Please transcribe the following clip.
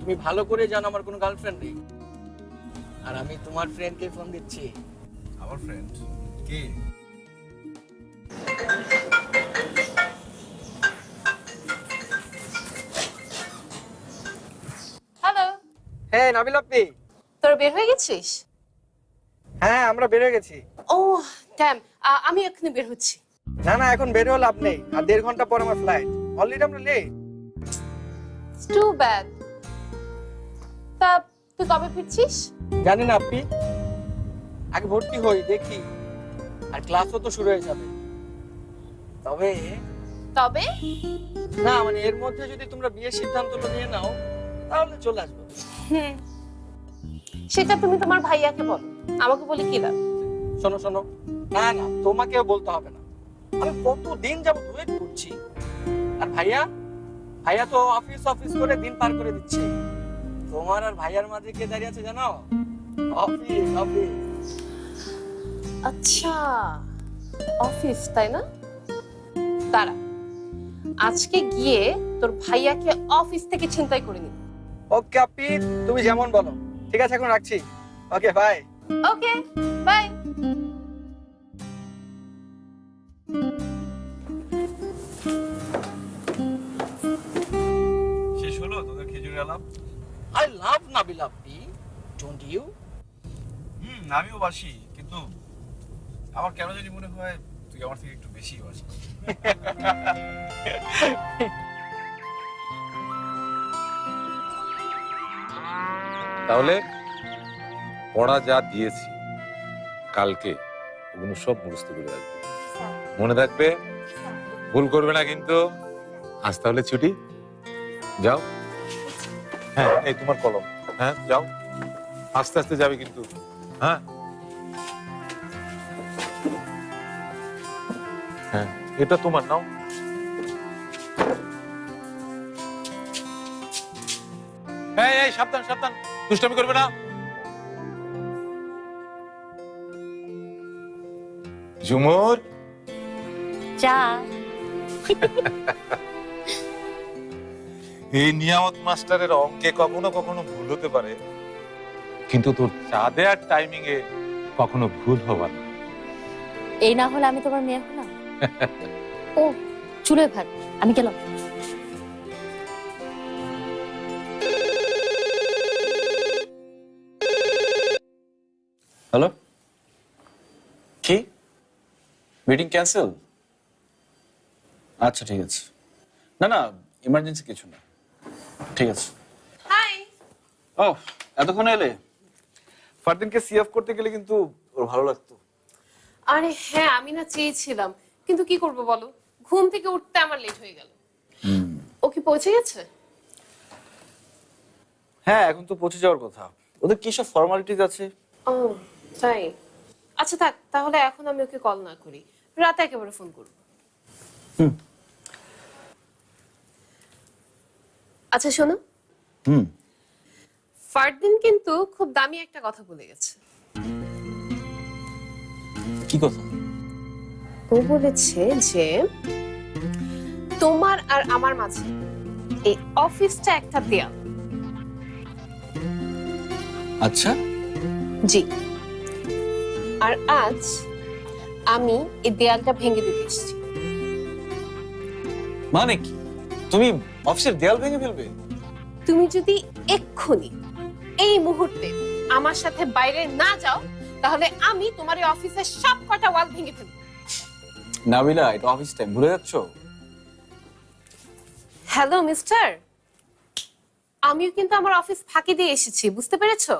তুমি ভালো করে জানো আমার কোনো গার্লফ্রেন্ড নেই, আর আমি তোমার ফ্রেন্ডকে ফোন দিচ্ছি। আমার ফ্রেন্ড কে? হ্যালো, হ্যাঁ নাবিল আপনি? তোর বের হয়ে গেছিস? হ্যাঁ আমরা বের হয়ে গেছি। ও ড্যাম, আমি এক্ষুনি বের হচ্ছি। না না এখন বের হয়ে লাভ নেই, আর 1.5 ঘন্টা পর আমার ফ্লাইট। অলরেডি আমরা লেট। Too bad. তা তুই কবে ফিরছিস? জানি না আপনি, আগে ভর্তি হই দেখি, আর ক্লাসও তো শুরু হয়ে যাবে। তবে তবে না মানে এর মধ্যে যদি তোমরা বিয়ের সিদ্ধান্তটা নিয়ে নাও তাহলে চলে আসবো। হুম, সেটা তুমি তোমার ভাইয়াকে বলো, আমাকে বলি কি লাভ? শোনো শোনো, না না তোমাকেও বলতে হবে না, আমি কতদিন যাবত ওয়েট করছি। আর ভাইয়া, ভাইয়া তো অফিস অফিস করে দিন পার করে দিচ্ছে। তোমার আর ভাইয়ার মাঝে কে দাঁড়িয়ে আছে জানো? Office office. আচ্ছা, অফিস তাই না? দাঁড়া, আজকে গিয়ে তোর ভাইয়াকে অফিস থেকে ছিনতাই করে নিবি। ওকে আপি, তুমি যেমন বলো। ঠিক আছে এখন রাখছি। Okay bye. Okay bye. শেষ হলো তোদের খেজুরের আলাপ? I love Nabil Api, don't you? আমিও বাসি, কিন্তু আমার কেন জানি মনে হয় তুই আমার থেকে একটু বেশি বাসিস। তাহলে পড়া যা দিয়েছি কালকে ওগুলো সব মুখস্থ করে রাখবে, মনে রাখবে, ভুল করবে না কিন্তু। আজ তাহলে ছুটি, যাও। হ্যাঁ এই তোমার কলম, হ্যাঁ যাও, আস্তে আস্তে যাবে কিন্তু। হ্যাঁ হ্যাঁ এটা তোমার, নাও। এই এই সাবধান সাবধান, দুষ্টামি করবে না। ঝুমুর, চা। এই নিয়ামত মাস্টারের অঙ্কে কখনো কখনো ভুল হতে পারে, কিন্তু তোর চা দেওয়ার টাইমিং এ কখনো ভুল হবার না। এই না হলে আমি তোমার মেয়ে হলাম? ও চুলোয় ভাত, আমি গেলাম। হ্যালো, কি মিটিং ক্যান্সেল? আচ্ছা ঠিক আছে, না না ইমার্জেন্সি কিছু না, ঠিক আছে। হাই। ও এতক্ষণ এলে? ফারদিনকে সি অফ করতে গেলে কিন্তু ওর ভালো লাগতো। আরে হ্যাঁ, আমি না চেয়েছিলাম, কিন্তু কি করব বলো, ঘুম থেকে উঠতে আমার লেট হয়ে গেল। ও কি পৌঁছে গেছে? হ্যাঁ এখন তো পৌঁছে যাওয়ার কথা, ওদের কি সব ফর্মালিটিজ আছে। ও তাই, আচ্ছা থাক, তাহলে এখন আমি ওকে কল না করি, রাতে একেবারে ফোন করব। আচ্ছা শোনো, ফারদিন কিন্তু খুব দামি একটা কথা বলে গেছে। কি কথা? ও বলেছে যে তোমার আর আমার মাঝে এই অফিসটা একটা দেয়াল। আচ্ছা জি, আর আজ আমি এই দেয়ালটা ভেঙে দিতে এসেছি। মানে কি, তুমি অফিসের দেয়াল ভেঙে ফেলবে? তুমি যদি এক্ষুনি এই মুহূর্তে আমার সাথে বাইরে না যাও, তাহলে আমি তোমার এই অফিসের সব কটা ওয়াল ভেঙে ফেলবো। নাবিলা, এটা অফিস টাইম, ভুলে যাচ্ছ? হ্যালো মিস্টার, আমিও কিন্তু আমার অফিস ফাঁকি দিয়ে এসেছি, বুঝতে পেরেছো?